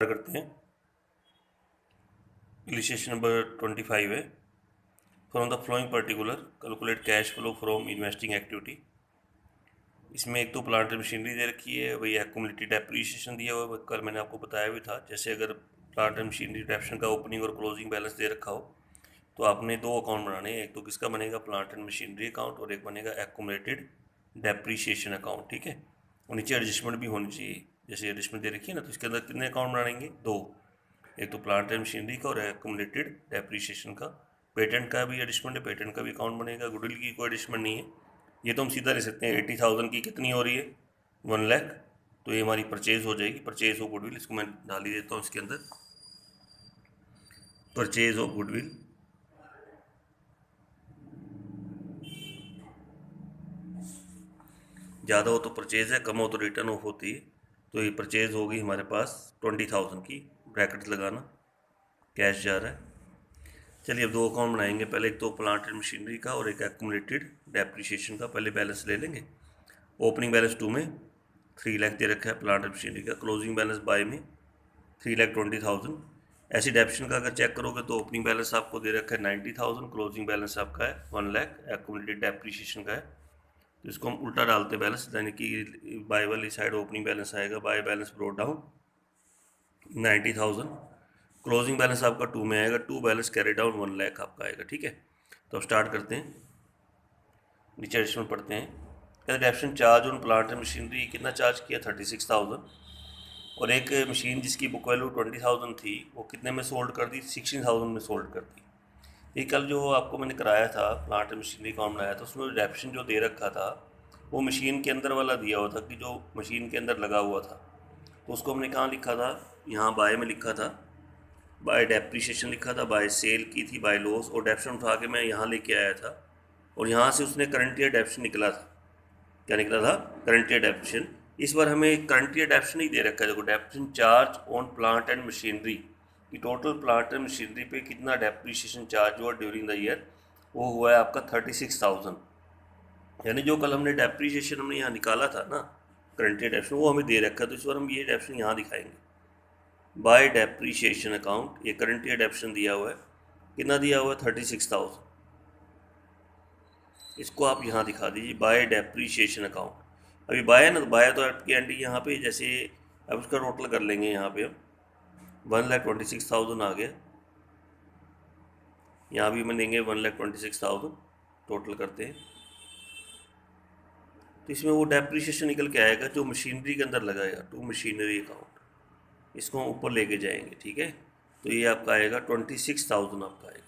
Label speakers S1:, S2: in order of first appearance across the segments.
S1: करते हैं। Illustration number 25 है। From the flowing particular calculate cash flow from investing activity. इसमें एक तो प्लांट एंड मशीनरी दे रखी है, वही एक्यूमुलेटेड डेप्रिसिएशन दिया हुआ है, कल मैंने आपको बताया भी था। जैसे अगर प्लांट एंड मशीनरी डेप्शन का ओपनिंग और क्लोजिंग बैलेंस दे रखा हो तो आपने दो अकाउंट बनाने हैं। एक तो किसका बनेगा, प्लांट एंड मशीनरी अकाउंट, और एक बनेगा एक्यूमुलेटेड डेप्रिसिएशन अकाउंट। ठीक है, और नीचे एडजस्टमेंट भी होनी चाहिए। जैसे एडजस्टमेंट दे रखी है ना, तो इसके अंदर कितने अकाउंट बनाएंगे, दो। एक तो प्लांट एंड मशीनरी का और एक्यूमुलेटेड डेप्रिसिएशन का। पेटेंट का भी एडजस्टमेंट है, पेटेंट का भी अकाउंट बनेगा। गुडविल की कोई एडजस्टमेंट नहीं है, ये तो हम सीधा ले सकते हैं। 80,000 की कितनी हो रही है, 1 लाख, तो ये हमारी परचेज हो जाएगी। परचेज ऑफ गुडविल, इसको मैं डाल ही देता हूँ इसके अंदर, परचेज ऑफ गुडविल। ज़्यादा हो तो परचेज है, कम हो तो रिटर्न ऑफ होती है। तो ये परचेज होगी हमारे पास 20,000 की, ब्रैकेट लगाना, कैश जा रहा है। चलिए अब दो अकाउंट बनाएंगे। पहले एक तो प्लांट एंड मशीनरी का और एक एक्यूमुलेटेड डेप्रिसिएशन का। पहले बैलेंस ले लेंगे। ओपनिंग बैलेंस 2 में 3 लाख दे रखा है प्लांट एंड मशीनरी का। क्लोजिंग बैलेंस बाय में 3,20,000। ऐसी डेप्शन का अगर चेक करोगे तो ओपनिंग बैलेंस आपको दे रखा है 90,000, क्लोजिंग बैलेंस आपका है 1 लाख, एक्यूमुलेटेड डेप्रिसिएशन का है। तो इसको हम उल्टा डालते हैं बैलेंस, यानी कि बाय वाली साइड ओपनिंग बैलेंस आएगा, by balance brought down 90,000। Closing balance आपका 2 में आएगा, 2 बैलेंस कैरी डाउन 1 लाख आपका आएगा। ठीक है, तो स्टार्ट करते हैं, नीचे एडिशनल पढ़ते हैं। डेप्शन charge on plant and machinery कितना चार्ज किया, 36,000। और एक मशीन जिसकी बुक वैल्यू 20,000 थी वो कितने में सोल्ड कर दी, 16,000 में सोल्ड कर दी। ये कल जो आपको मैंने कराया था, प्लांट एंड मशीनरी अकाउंट बनाया था, उसमें डेप्शन जो दे रखा था वो मशीन के अंदर वाला दिया हुआ था, कि जो मशीन के अंदर लगा हुआ था। तो उसको हमने कहाँ लिखा था, यहाँ बाय में लिखा था, बाय डेप्रिसिएशन लिखा था, बाय सेल की थी, बाय लॉस, और डेप्शन उठा के मैं यहाँ लेके आया था। और यहाँ से उसने करंट ईयर डेप्शन निकला था। क्या निकला था, करंट ईयर डेप्शन। इस बार हमें करंट ईयर डेप्शन नहीं दे रखा है। देखो, डेप्शन charge on plant and machinery, कि टोटल प्लांट एंड मशीनरी पे कितना डेप्रिसिएशन चार्ज हुआ ड्यूरिंग द ईयर, वो हुआ है आपका 36,000। यानी जो कल हमने डेप्रिसिएशन हमने यहाँ निकाला था ना, करंट ईयर डेप्शन, वो हमें दे रखा है। तो इस बार हम ये डेप्शन यहाँ दिखाएंगे, बाय डेप्रिसिएशन अकाउंट। ये करंट ईयर डेप्शन दिया हुआ है, कितना दिया हुआ है, 36,000। इसको आप यहाँ दिखा दीजिए, बाय डेप्रीशिएशन अकाउंट। अभी बाय है ना, तो बाय तो आपकी एंट्री यहाँ पे, जैसे अब उसका टोटल कर लेंगे यहाँ पे हम, 1,26,000 आ गया। यहाँ भी हम देंगे 1,26,000, टोटल करते हैं। तो इसमें वो डेप्रीशिएशन निकल के आएगा जो मशीनरी के अंदर लगाएगा, टू मशीनरी अकाउंट। इसको हम ऊपर लेके जाएंगे। ठीक है, तो ये आपका आएगा 26,000 आपका आएगा।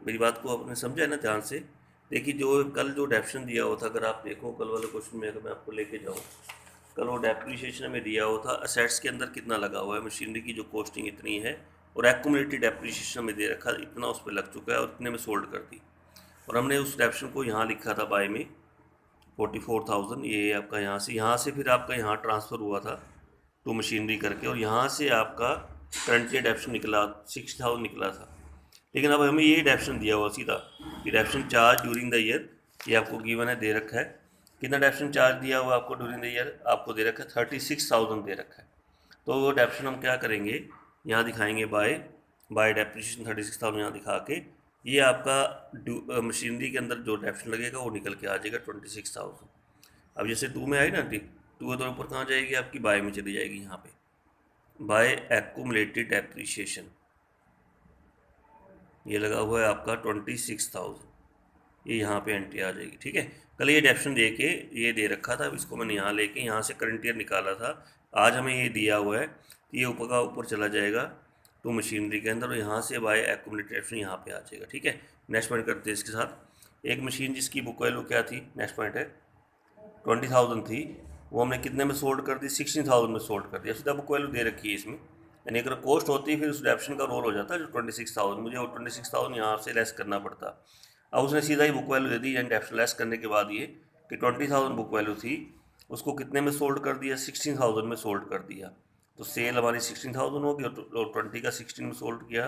S1: मेरी बात को आपने समझा है ना ध्यान से। देखिए, जो कल जो डेप्शन दिया हुआ था, अगर आप देखो कल वाले क्वेश्चन में, अगर मैं आपको लेके जाऊँ, कल वो डेप्रिसिएशन में दिया हुआ था असेट्स के अंदर कितना लगा हुआ है, मशीनरी की जो कॉस्टिंग इतनी है, और एक्यूमुलेटेड डेप्रिसिएशन में दे रखा इतना उस पर लग चुका है और इतने में सोल्ड कर दी। और हमने उस डेप्शन को यहाँ लिखा था बाय में 44,000। ये आपका यहाँ से फिर आपका यहाँ ट्रांसफ़र हुआ था टू मशीनरी करके, और यहाँ से आपका करंट ईयर डेप्शन निकला 6,000 निकला था। लेकिन अब हमें ये डेप्शन दिया हुआ सीधा, कि डेप्शन चार्ज ड्यूरिंग द ईयर, ये आपको गिवन है, दे रखा है। कितना डेप्शन चार्ज दिया हुआ आपको ड्यूरिंग द ईयर, आपको दे रखा है 36,000 दे रखा है। तो वो डेप्शन हम क्या करेंगे, यहाँ दिखाएंगे बाय डेप्रिसिएशन 36,000 यहाँ दिखा के, ये आपका मशीनरी के अंदर जो डेप्शन लगेगा वो निकल के आ जाएगा 26,000। अब जैसे 2 में आई ना, 2 है तो ऊपर कहाँ जाएगी आपकी, बाय में चली जाएगी। यहाँ पे बाय एक्यूमुलेटेड डेप्रिसिएशन ये लगा हुआ है आपका 26,000, ये यहाँ पे एंट्री आ जाएगी। ठीक है, कल ये डेप्शन दे के ये दे रखा था, इसको मैंने यहाँ लेके यहाँ से करंट ईयर निकाला था। आज हमें ये दिया हुआ है, ये ऊपर का ऊपर चला जाएगा टू मशीनरी के अंदर, और यहाँ से बाय एक्यूमुलेटेड डेप्शन यहाँ पे आ जाएगा। ठीक है, नेक्स्ट पॉइंट करते हैं इसके साथ। एक मशीन जिसकी बुक वैल्यू क्या थी, नेक्स्ट पॉइंट है, 20,000 थी, वो हमने कितने में सोल्ड कर दी, 16,000 में सोल्ड कर दिया। सीधा बुक वैल्यू दे रखी है इसमें, यानी अगर कॉस्ट होती फिर उस डेप्शन का रोल हो जाता है जो 26,000, मुझे वो 26,000 यहाँ से लेस करना पड़ता। अब उसने सीधा ही बुक वैल्यू दे दी, यानी डेप्शन लेस करने के बाद ये कि 20,000 बुक वैल्यू थी, उसको कितने में सोल्ड कर दिया, 16,000 में सोल्ड कर दिया। तो सेल हमारी 16,000 होगी, और 20 का 16 में सोल्ड किया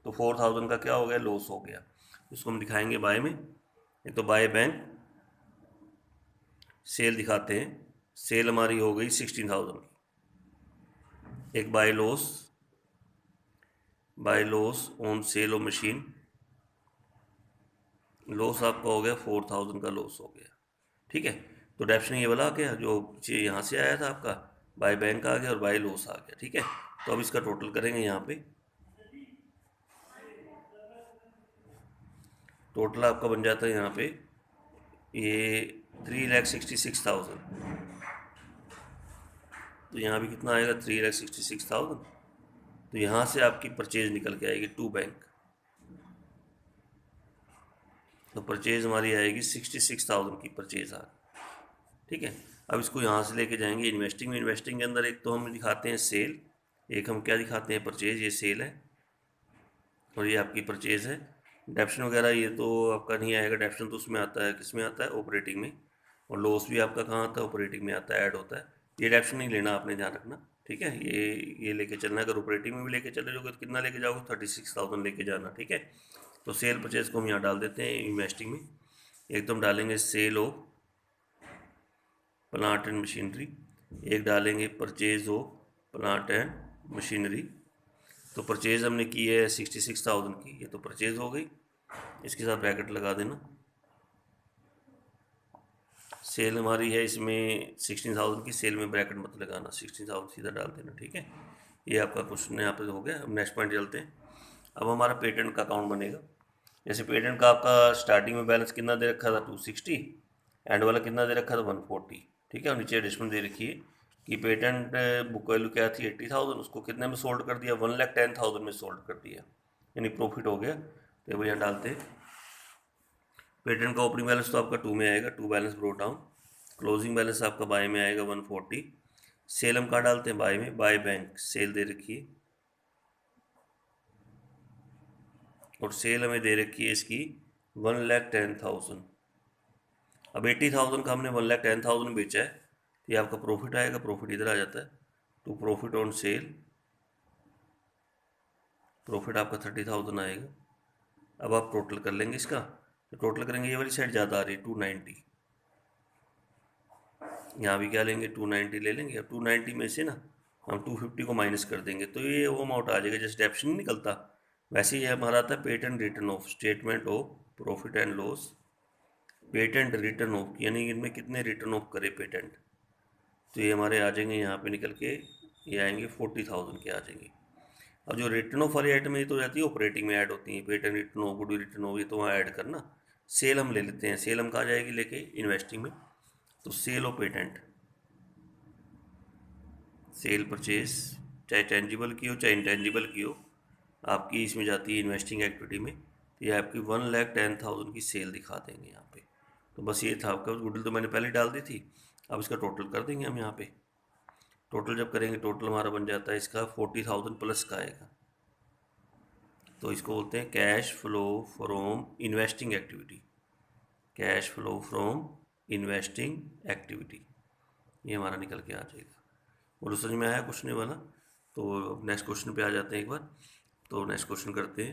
S1: तो 4,000 का क्या हो गया, लॉस हो गया। इसको हम दिखाएंगे बाय में। एक तो बाय बैंक सेल दिखाते हैं, सेल हमारी हो गई 16,000 की। एक by loss on sale of machine, loss आपका हो गया 4000 का लॉस हो गया। ठीक है, तो डेप्शन ये वाला आ गया जो यहाँ से आया था आपका, बाय बैंक आ गया और बाय लॉस आ गया। ठीक है, तो अब इसका टोटल करेंगे यहाँ पे। टोटल आपका बन जाता है यहाँ पे ये 3,66,000। तो यहाँ भी कितना आएगा 3,66,000। तो यहाँ से आपकी परचेज निकल के आएगी टू बैंक। तो परचेज हमारी आएगी 66,000 की परचेज आ गई। ठीक है, अब इसको यहाँ से लेके जाएंगे इन्वेस्टिंग में। इन्वेस्टिंग के अंदर एक तो हम दिखाते हैं सेल, एक हम क्या दिखाते हैं परचेज, ये सेल है और ये आपकी परचेज है। डेप्शन वगैरह ये तो आपका नहीं आएगा, डेप्शन तो उसमें आता है, किस में आता है, ऑपरेटिंग में। और लॉस भी आपका कहाँ आता है, ऑपरेटिंग में आता है, ऐड होता है। ये डेप्शन नहीं लेना, आपने ध्यान रखना। ठीक है, ये लेके चलना। अगर ऑपरेटिंग में भी लेके चले जाओगे तो कितना लेके जाओगे, 36,000 लेके जाना। ठीक है, तो सेल परचेज को हम यहाँ डाल देते हैं इन्वेस्टिंग में। एक तो हम डालेंगे sale of plant and machinery, एक डालेंगे purchase of plant and machinery. तो परचेज हमने की है 66,000 की, ये तो परचेज हो गई, इसके साथ ब्रैकेट लगा देना। सेल हमारी है इसमें 16,000 की, सेल में ब्रैकेट मत लगाना, 16,000 सीधा डाल देना। ठीक है, ये आपका क्वेश्चन यहाँ पे हो गया। अब नेक्स्ट पॉइंट चलते हैं। अब हमारा पेटेंट का अकाउंट बनेगा। जैसे पेटेंट का आपका स्टार्टिंग में बैलेंस कितना दे रखा था 260, एंड वाला कितना दे रखा था 140। ठीक है, और नीचे एडजस्टमेंट दे रखी है कि पेटेंट बुक वैल्यू क्या थी 80,000, उसको कितने में सोल्ड कर दिया, 1,10,000 में सोल्ड कर दिया, यानी प्रॉफिट हो गया। तो वो यहाँ डालते हैं। पेटेंट का ओपनिंग बैलेंस तो आपका 2 में आएगा, 2 balance brought down. Closing balance आपका बाय में आएगा 140। सेल हम कहाँ डालते हैं, बाय में, बाय बैंक सेल दे रखी है और सेल हमें दे रखी है इसकी 1,10,000। अब 80,000 का हमने 1,10,000 में बेचा है, तो ये आपका प्रॉफिट आएगा, प्रॉफिट इधर आ जाता है। तो प्रॉफिट ऑन सेल, प्रॉफिट आपका 30,000 आएगा। अब आप टोटल कर लेंगे इसका, तो टोटल करेंगे, ये वाली साइड ज़्यादा आ रही है 290, यहाँ भी क्या लेंगे 290 ले लेंगे। अब 290 में से ना हम 250 को माइनस कर देंगे, तो ये वो अमाउंट आ जाएगा जैसे डेप्शन नहीं निकलता, वैसे ही हमारा आता है patent return of, statement of profit and loss, patent return of, यानी इनमें कितने रिटर्न ऑफ करे पेटेंट। तो ये हमारे आ जाएंगे यहाँ पे निकल के, ये आएंगे 40,000 के आ जाएंगे। अब जो रिटर्न ऑफ वाली आइटम ये तो जाती है ऑपरेटिंग में ऐड होती है, patent return of, good return of, ये तो वहाँ ऐड करना। सेल हम ले लेते हैं, सेल हम कहाँ जाएगी लेके, इन्वेस्टिंग में। तो sale of patent, sale purchase, चाहे टेंजिबल की हो चाहे इंटेंजिबल की हो, आपकी इसमें जाती है इन्वेस्टिंग एक्टिविटी में। तो ये आपकी 1,10,000 की सेल दिखा देंगे यहाँ पे। तो बस ये था आपका, गुडविल तो मैंने पहले डाल दी थी। अब इसका टोटल कर देंगे हम यहाँ पे। टोटल जब करेंगे, टोटल हमारा बन जाता है इसका 40,000 प्लस का आएगा। तो इसको बोलते हैं cash flow from investing activity, cash flow from investing activity, ये हमारा निकल के आ जाएगा। और समझ में आया क्वेश्चन वाला। तो नेक्स्ट क्वेश्चन पे आ जाते हैं एक बार। तो नेक्स्ट क्वेश्चन करते हैं।